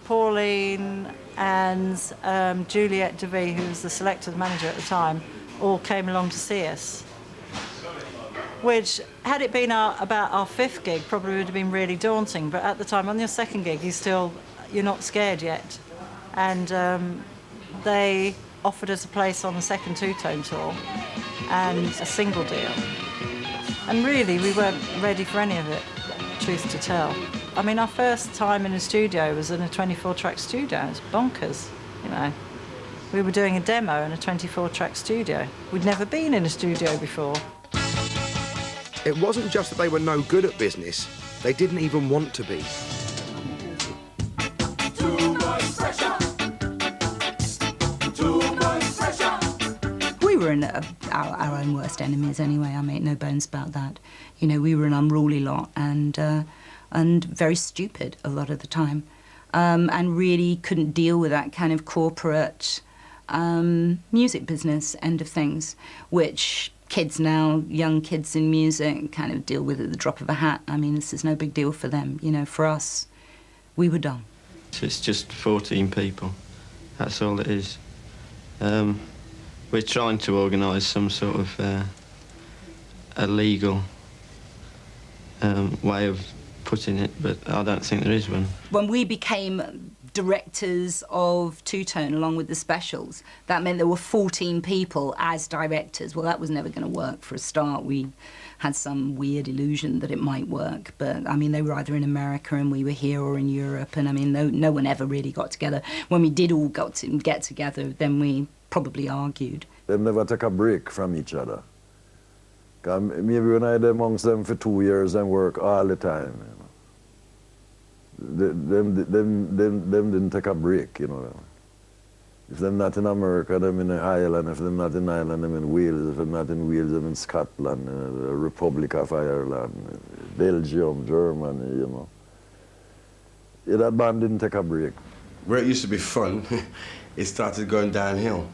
Pauline and Juliette DeVee, who was the selector manager at the time, all came along to see us. Which, had it been about our fifth gig, probably would have been really daunting. But at the time, on your second gig, you're not scared yet. And they offered us a place on the second two-tone tour and a single deal. And really, we weren't ready for any of it, truth to tell. I mean, our first time in a studio was in a 24-track studio. It was bonkers, you know. We were doing a demo in a 24-track studio. We'd never been in a studio before. It wasn't just that they were no good at business, they didn't even want to be. Too much pressure. Too much pressure. We were our own worst enemies anyway, I make no bones about that. You know, we were an unruly lot and very stupid a lot of the time, and really couldn't deal with that kind of corporate music business end of things, which kids now, young kids in music, kind of deal with at the drop of a hat. I mean, this is no big deal for them. You know, for us, we were done. It's just 14 people. That's all it is. We're trying to organise some sort of a legal way of putting it, but I don't think there is one. When we became directors of Two-Tone along with the specials, that meant there were 14 people as directors. Well, that was never going to work for a start. We had some weird illusion that it might work, but I mean, they were either in America and we were here, or in Europe, and I mean, no one ever really got together. When we did all get together, then we probably argued. They never took a break from each other. Maybe when I had amongst them for 2 years and work all the time. Them didn't take a break, you know. If they're not in America, them in Ireland. If they're not in Ireland, them in Wales. If they're not in Wales, them in Scotland, the Republic of Ireland, Belgium, Germany, you know. Yeah, that band didn't take a break. Where it used to be fun, it started going downhill.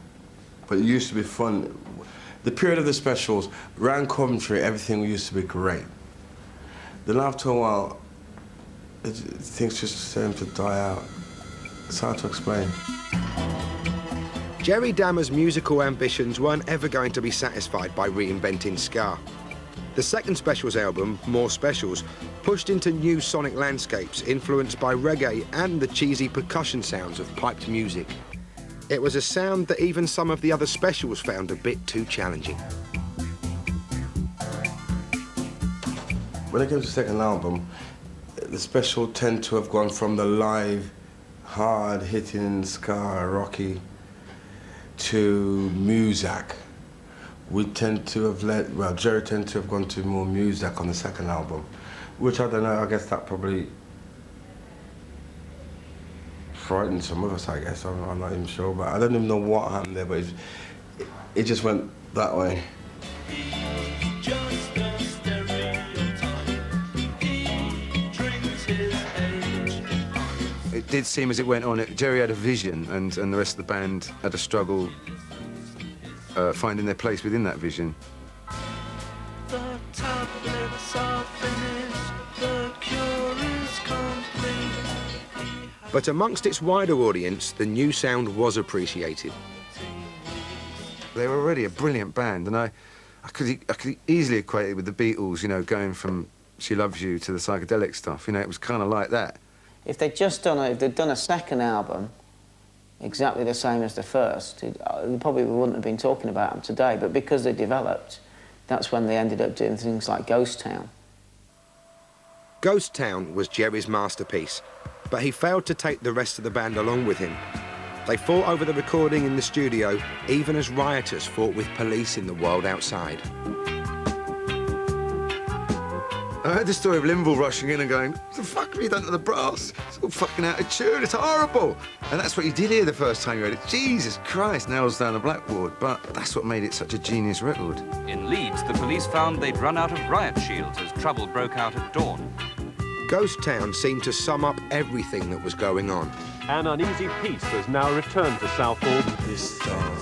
But it used to be fun. The period of the specials, around Coventry, everything used to be great. Then after a while, things just seem to die out. It's hard to explain. Jerry Dammer's musical ambitions weren't ever going to be satisfied by reinventing ska. The second Specials album, More Specials, pushed into new sonic landscapes influenced by reggae and the cheesy percussion sounds of piped music. It was a sound that even some of the other Specials found a bit too challenging. When it came to the second album, the Special tend to have gone from the live, hard-hitting ska, rocky, to Muzak. We tend to have Jerry tend to have gone to more Muzak on the second album, which I don't know, I guess that probably frightened some of us, I guess. I'm not even sure, but I don't even know what happened there, but it just went that way. It did seem as it went on, Jerry had a vision and the rest of the band had a struggle finding their place within that vision. The tablets are finished, the cure is complete. But amongst its wider audience, the new sound was appreciated. They were already a brilliant band, and I could easily equate it with the Beatles, you know, going from She Loves You to the psychedelic stuff. You know, it was kind of like that. If they'd done a second album exactly the same as the first, we probably wouldn't have been talking about them today, but because they developed, that's when they ended up doing things like Ghost Town. Ghost Town was Jerry's masterpiece, but he failed to take the rest of the band along with him. They fought over the recording in the studio, even as rioters fought with police in the world outside. I heard the story of Linville rushing in and going, "What the fuck have you done to the brass? It's all fucking out of tune, it's horrible." And that's what you did hear the first time you heard it. Jesus Christ, nails down the blackboard. But that's what made it such a genius record. In Leeds, the police found they'd run out of riot shields as trouble broke out at dawn. Ghost Town seemed to sum up everything that was going on. An uneasy peace has now returned to Southall. This storm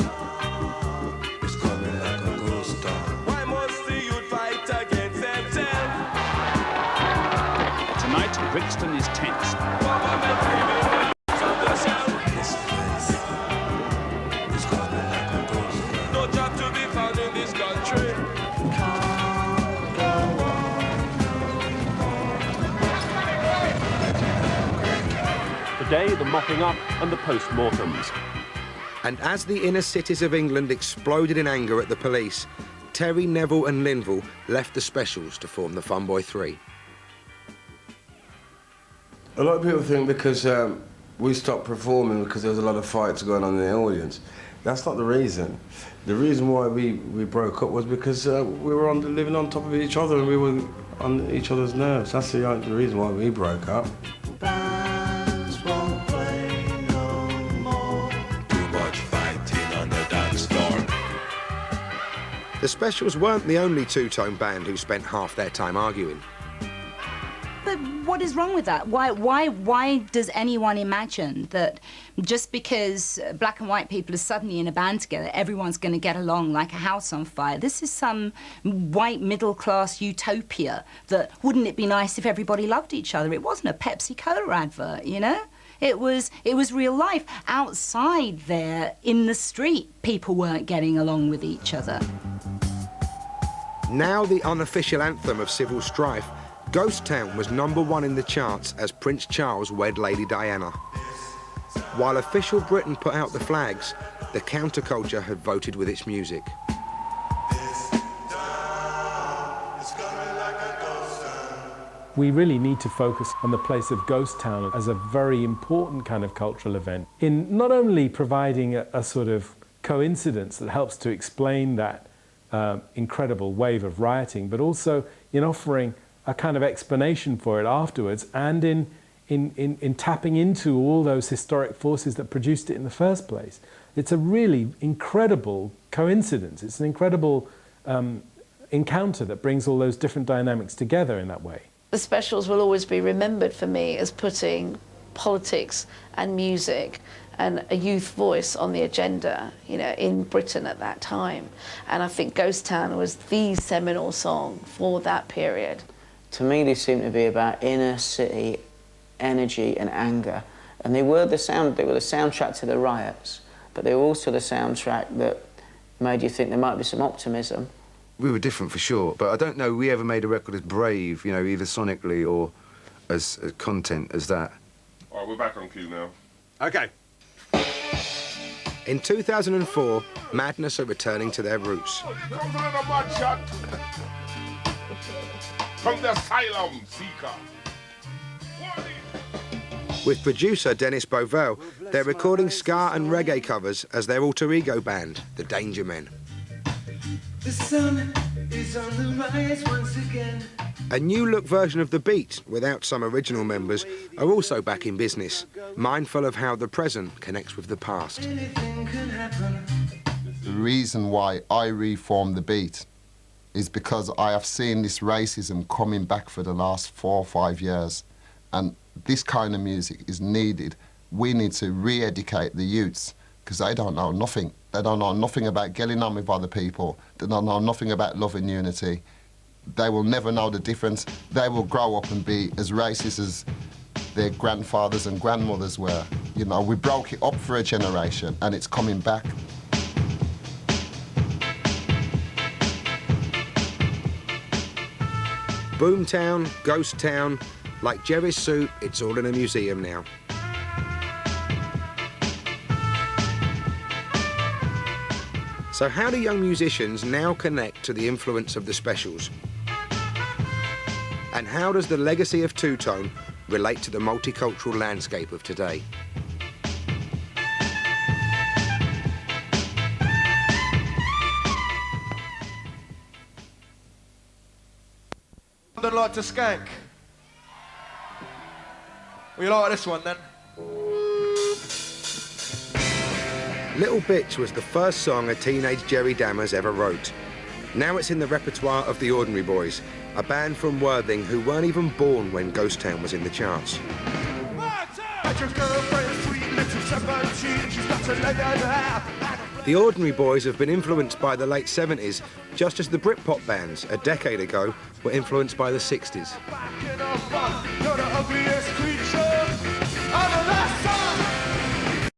is coming like a ghost storm. Why must the youth fight against themselves? Tonight, Brixton is tense. day, the mopping up and the post-mortems. And as the inner cities of England exploded in anger at the police, Terry, Neville and Linville left the Specials to form the Funboy 3. A lot of people think because we stopped performing because there was a lot of fights going on in the audience. That's not the reason. The reason why we broke up was because we were living on top of each other and we were on each other's nerves. That's the reason why we broke up. Bands won't play no more. Too much fighting on the dance floor. The Specials weren't the only two-tone band who spent half their time arguing. But what is wrong with that? Why does anyone imagine that just because black and white people are suddenly in a band together, everyone's going to get along like a house on fire? This is some white middle-class utopia that, wouldn't it be nice if everybody loved each other? It wasn't a Pepsi Cola advert, you know? It was real life. Outside there, in the street, people weren't getting along with each other. Now the unofficial anthem of civil strife, Ghost Town was #1 in the charts as Prince Charles wed Lady Diana. While official Britain put out the flags, the counterculture had voted with its music. We really need to focus on the place of Ghost Town as a very important kind of cultural event, in not only providing a sort of coincidence that helps to explain that incredible wave of rioting, but also in offering a kind of explanation for it afterwards, and in tapping into all those historic forces that produced it in the first place. It's a really incredible coincidence. It's an incredible encounter that brings all those different dynamics together in that way. The Specials will always be remembered for me as putting politics and music and a youth voice on the agenda, you know, in Britain at that time. And I think Ghost Town was the seminal song for that period. To me, they seem to be about inner city energy and anger, and they were the soundtrack to the riots, but they were also the soundtrack that made you think there might be some optimism. We were different for sure, but I don't know we ever made a record as brave, you know, either sonically or as content as that. All right, we're back on cue now. Okay. In 2004, Madness are returning to their roots. Comes another mud shot from the asylum seeker. With producer Dennis Bovell, they're recording ska and reggae covers as their alter ego band, the Danger Men. The sun is on the rise once again. A new-look version of The Beat, without some original members, are also back in business, mindful of how the present connects with the past. Anything can happen. The reason why I reformed The Beat is because I have seen this racism coming back for the last 4 or 5 years, and this kind of music is needed. We need to re-educate the youths, because they don't know nothing. They don't know nothing about getting on with other people. They don't know nothing about love and unity. They will never know the difference. They will grow up and be as racist as their grandfathers and grandmothers were. You know, we broke it up for a generation, and it's coming back. Boomtown, Ghost Town, like Jerry's Soup, it's all in a museum now. So how do young musicians now connect to the influence of the Specials? And how does the legacy of two-tone relate to the multicultural landscape of today? The light to Skank. Well, you like this one then? Little Bitch was the first song a teenage Jerry Dammers ever wrote. Now it's in the repertoire of the Ordinary Boys, a band from Worthing who weren't even born when Ghost Town was in the charts. The Ordinary Boys have been influenced by the late 70s, just as the Britpop bands a decade ago were influenced by the 60s.